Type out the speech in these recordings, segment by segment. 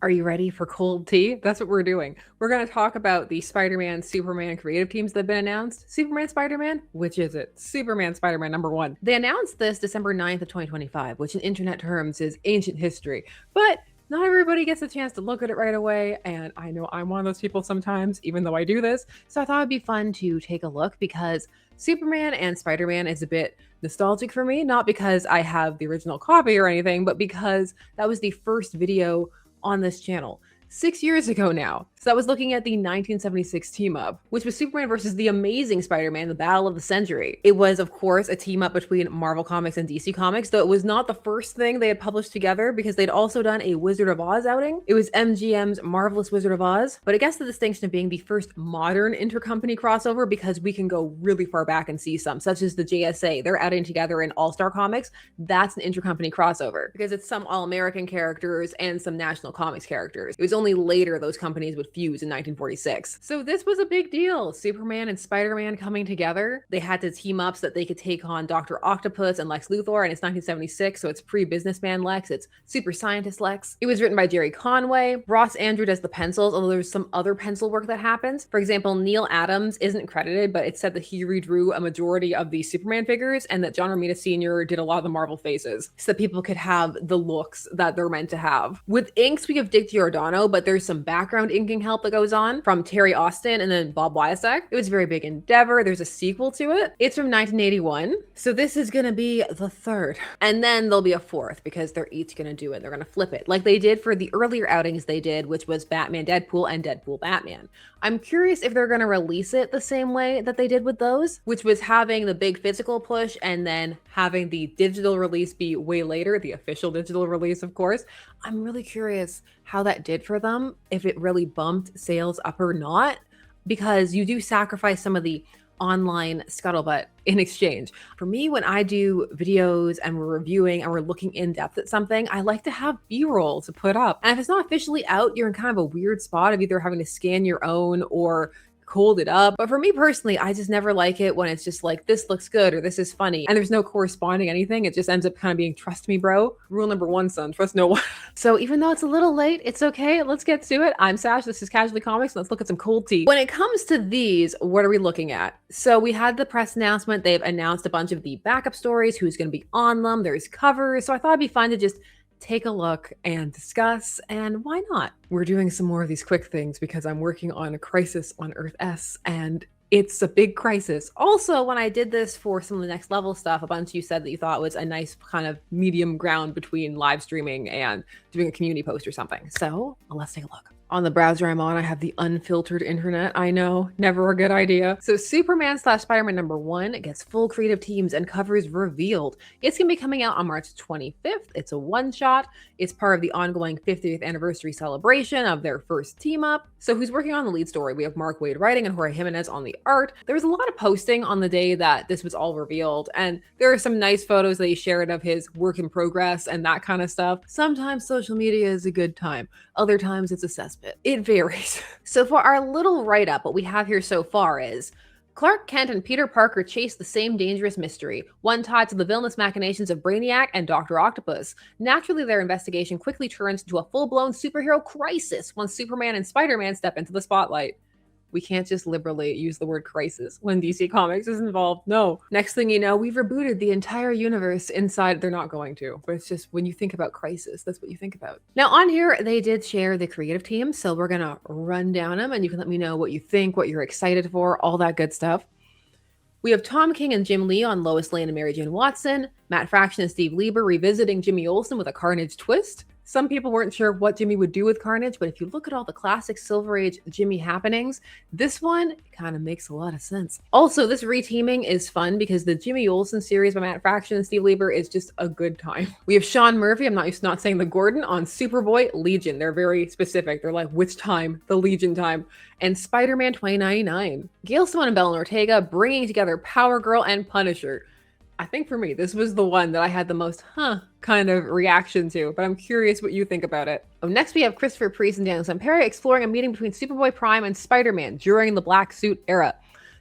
Are you ready for cold tea? That's what we're doing. We're going to talk about the Spider-Man, Superman creative teams that have been announced. Superman, Spider-Man? Which is it? Superman, Spider-Man number one. They announced this December 9th of 2025, which in internet terms is ancient history. But not everybody gets a chance to look at it right away, and I know I'm one of those people sometimes, even though I do this. So I thought it'd be fun to take a look because Superman and Spider-Man is a bit nostalgic for me, not because I have the original copy or anything, but because that was the first video on this channel 6 years ago now. So that was looking at the 1976 team up, which was Superman versus the Amazing Spider-Man, the battle of the century. It was, of course, a team up between Marvel Comics and DC Comics, though it was not the first thing they had published together because they'd also done a Wizard of Oz outing. It was MGM's Marvelous Wizard of Oz, but it gets the distinction of being the first modern intercompany crossover because we can go really far back and see some, such as the JSA. They're outing together in All-Star Comics. That's an intercompany crossover because it's some All-American characters and some National Comics characters. It was only later those companies would fuse in 1946. So this was a big deal. Superman and Spider-Man coming together. They had to team up so that they could take on Dr. Octopus and Lex Luthor, and it's 1976, so it's pre-businessman Lex, it's super scientist Lex. It was written by Jerry Conway. Ross Andru does the pencils, although there's some other pencil work that happens. For example, Neil Adams isn't credited, but it said that he redrew a majority of the Superman figures and that John Romita Sr. did a lot of the Marvel faces so that people could have the looks that they're meant to have. With inks, we have Dick Giordano, but there's some background inking help that goes on from Terry Austin and then Bob Wyasek. It was a very big endeavor. There's a sequel to it. It's from 1981. So this is going to be the third. And then there'll be a fourth because they're each going to do it. They're going to flip it like they did for the earlier outings they did, which was Batman Deadpool and Deadpool Batman. I'm curious if they're going to release it the same way that they did with those, which was having the big physical push and then having the digital release be way later, the official digital release, of course. I'm really curious how that did for them, if it really bumped sales up or not, because you do sacrifice some of the online scuttlebutt in exchange. For me, when I do videos and we're reviewing and we're looking in depth at something, I like to have B-roll to put up. And if it's not officially out, you're in kind of a weird spot of either having to scan your own or hold it up. But for me personally, I just never like it when it's just like, this looks good or this is funny and there's no corresponding anything. It just ends up kind of being trust me, bro. Rule number one, son, trust no one. So even though it's a little late, it's okay. Let's get to it. I'm Sash. This is Casually Comics. Let's look at some cold tea. When it comes to these, what are we looking at? So we had the press announcement. They've announced a bunch of the backup stories, who's going to be on them. There's covers. So I thought it'd be fun to just take a look and discuss, and why not? We're doing some more of these quick things because I'm working on a Crisis on Earth S, and it's a big crisis. Also, when I did this for some of the next level stuff, a bunch of you said that you thought it was a nice kind of medium ground between live streaming and doing a community post or something. So let's take a look. On the browser I'm on, I have the unfiltered internet. I know, never a good idea. So Superman / Spider-Man number one gets full creative teams and covers revealed. It's gonna be coming out on March 25th. It's a one-shot. It's part of the ongoing 50th anniversary celebration of their first team up. So who's working on the lead story? We have Mark Waid writing and Jorge Jimenez on the art. There was a lot of posting on the day that this was all revealed, and there are some nice photos that he shared of his work in progress and that kind of stuff. Sometimes social media is a good time. Other times it's a cesspit. It varies. So for our little write-up, what we have here so far is Clark Kent and Peter Parker chase the same dangerous mystery, one tied to the villainous machinations of Brainiac and Dr. Octopus. Naturally, their investigation quickly turns into a full-blown superhero crisis once Superman and Spider-Man step into the spotlight. We can't just liberally use the word crisis when DC Comics is involved. No. Next thing you know, we've rebooted the entire universe inside. They're not going to, but it's just when you think about crisis, that's what you think about. Now on here, they did share the creative team, so we're gonna run down them and you can let me know what you think, what you're excited for, all that good stuff. We have Tom King and Jim Lee on Lois Lane and Mary Jane Watson, Matt Fraction and Steve Lieber revisiting Jimmy Olsen with a Carnage twist. Some people weren't sure what Jimmy would do with Carnage, but if you look at all the classic Silver Age Jimmy happenings, this one kind of makes a lot of sense. Also, this reteaming is fun because the Jimmy Olsen series by Matt Fraction and Steve Lieber is just a good time. We have Sean Murphy, I'm not saying the Gordon, on Superboy Legion. They're very specific. They're like, which time? The Legion time. And Spider-Man 2099. Gail Simone and Belen Ortega bringing together Power Girl and Punisher. I think for me, this was the one that I had the most kind of reaction to, but I'm curious what you think about it. Next, we have Christopher Priest and Daniel Sampere exploring a meeting between Superboy Prime and Spider-Man during the Black Suit era.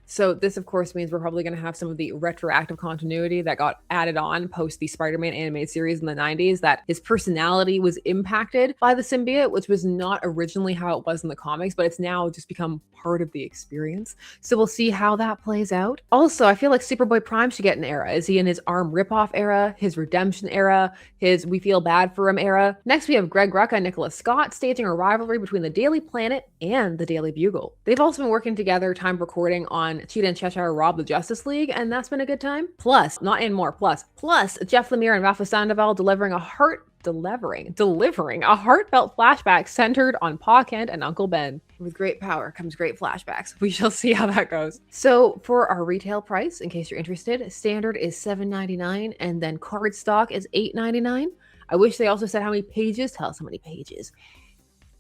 So this, of course, means we're probably going to have some of the retroactive continuity that got added on post the Spider-Man animated series in the 90s, that his personality was impacted by the symbiote, which was not originally how it was in the comics, but it's now just become part of the experience. So we'll see how that plays out. Also, I feel like Superboy Prime should get an era. Is he in his arm ripoff era, his redemption era, his we feel bad for him era? Next, we have Greg Rucka and Nicholas Scott staging a rivalry between the Daily Planet and the Daily Bugle. They've also been working together, time recording on Cheetah and Cheshire Rob the Justice League, and that's been a good time. Plus, not in more, plus Jeff Lemire and Rafa Sandoval delivering a heartfelt flashback centered on Pa Kent and Uncle Ben. With great power comes great flashbacks. We shall see how that goes. So for our retail price, in case you're interested, standard is $7.99 and then cardstock is $8.99. I wish they also said how many pages. Tell us how many pages.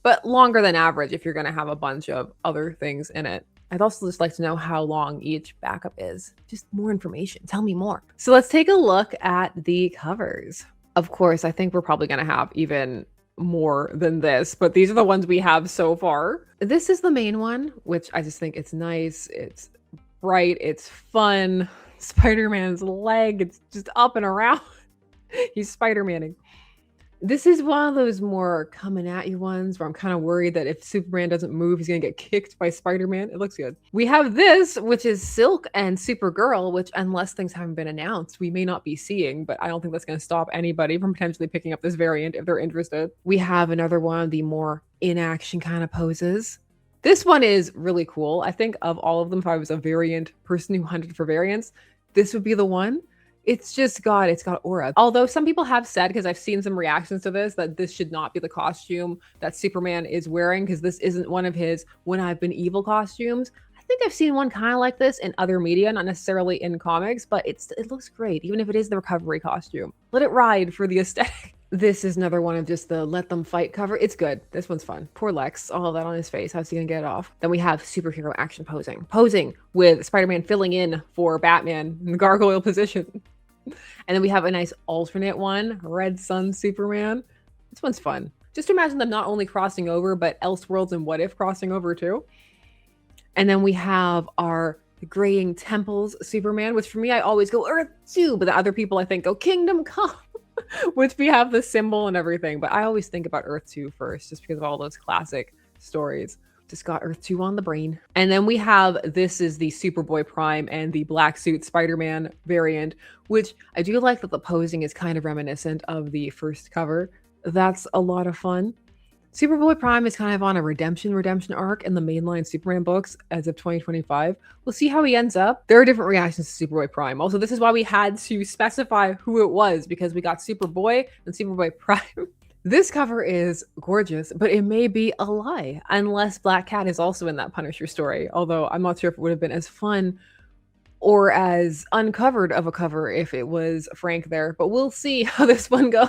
But longer than average if you're going to have a bunch of other things in it. I'd also just like to know how long each backup is. Just more information. Tell me more. So let's take a look at the covers. Of course, I think we're probably going to have even more than this, but these are the ones we have so far. This is the main one, which I just think it's nice. It's bright. It's fun. Spider-Man's leg. It's just up and around. He's Spider-Manning. This is one of those more coming at you ones where I'm kind of worried that if Superman doesn't move, he's going to get kicked by Spider-Man. It looks good. We have this, which is Silk and Supergirl, which unless things haven't been announced, we may not be seeing, but I don't think that's going to stop anybody from potentially picking up this variant if they're interested. We have another one of the more in-action kind of poses. This one is really cool. I think of all of them, if I was a variant person who hunted for variants, this would be the one. It's got aura. Although some people have said, because I've seen some reactions to this, that this should not be the costume that Superman is wearing, because this isn't one of his When I've Been Evil costumes. I think I've seen one kind of like this in other media, not necessarily in comics, but it looks great, even if it is the recovery costume. Let it ride for the aesthetic. This is another one of just the let them fight cover. It's good. This one's fun. Poor Lex, all of that on his face. How's he gonna get it off? Then we have superhero action posing. Posing with Spider-Man filling in for Batman in the gargoyle position. And then we have a nice alternate one, Red Sun Superman. This one's fun. Just imagine them not only crossing over, but Elseworlds and What If crossing over too. And then we have our Graying Temples Superman, which for me, I always go Earth 2, but the other people I think go Kingdom Come, which we have the symbol and everything. But I always think about Earth 2 first, just because of all those classic stories. Just got Earth 2 on the brain. And then we have, this is the Superboy Prime and the black suit Spider-Man variant, which I do like that the posing is kind of reminiscent of the first cover. That's a lot of fun. Superboy Prime is kind of on a redemption arc in the mainline Superman books as of 2025. We'll see how he ends up. There are different reactions to Superboy Prime. Also, this is why we had to specify who it was, because we got Superboy and Superboy Prime. This cover is gorgeous, but it may be a lie unless Black Cat is also in that Punisher story. Although I'm not sure if it would have been as fun or as uncovered of a cover if it was Frank there, but we'll see how this one goes.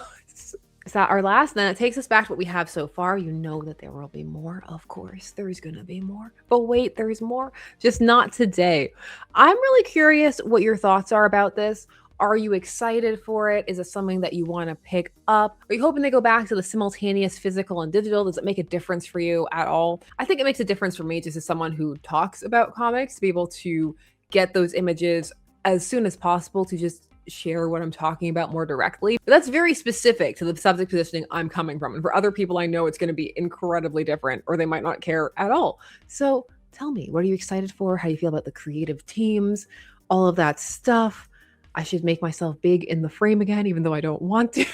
Is that our last? Then it takes us back to what we have so far. You know that there will be more, of course. There's gonna be more. But wait, there's more. Just not today. I'm really curious what your thoughts are about this. Are you excited for it? Is it something that you want to pick up? Are you hoping they go back to the simultaneous physical and digital? Does it make a difference for you at all? I think it makes a difference for me, just as someone who talks about comics, to be able to get those images as soon as possible to just share what I'm talking about more directly. But that's very specific to the subject positioning I'm coming from. And for other people, I know it's going to be incredibly different, or they might not care at all. So tell me, what are you excited for? How do you feel about the creative teams? All of that stuff. I should make myself big in the frame again, even though I don't want to.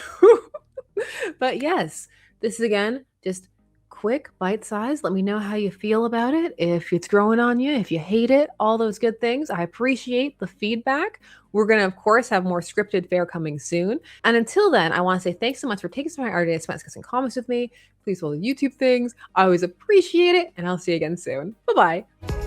But yes, this is again, just quick, bite size. Let me know how you feel about it. If it's growing on you, if you hate it, all those good things. I appreciate the feedback. We're going to, of course, have more scripted fare coming soon. And until then, I want to say thanks so much for taking some of my day spent discussing comics with me. Please follow the YouTube things. I always appreciate it. And I'll see you again soon. Bye-bye.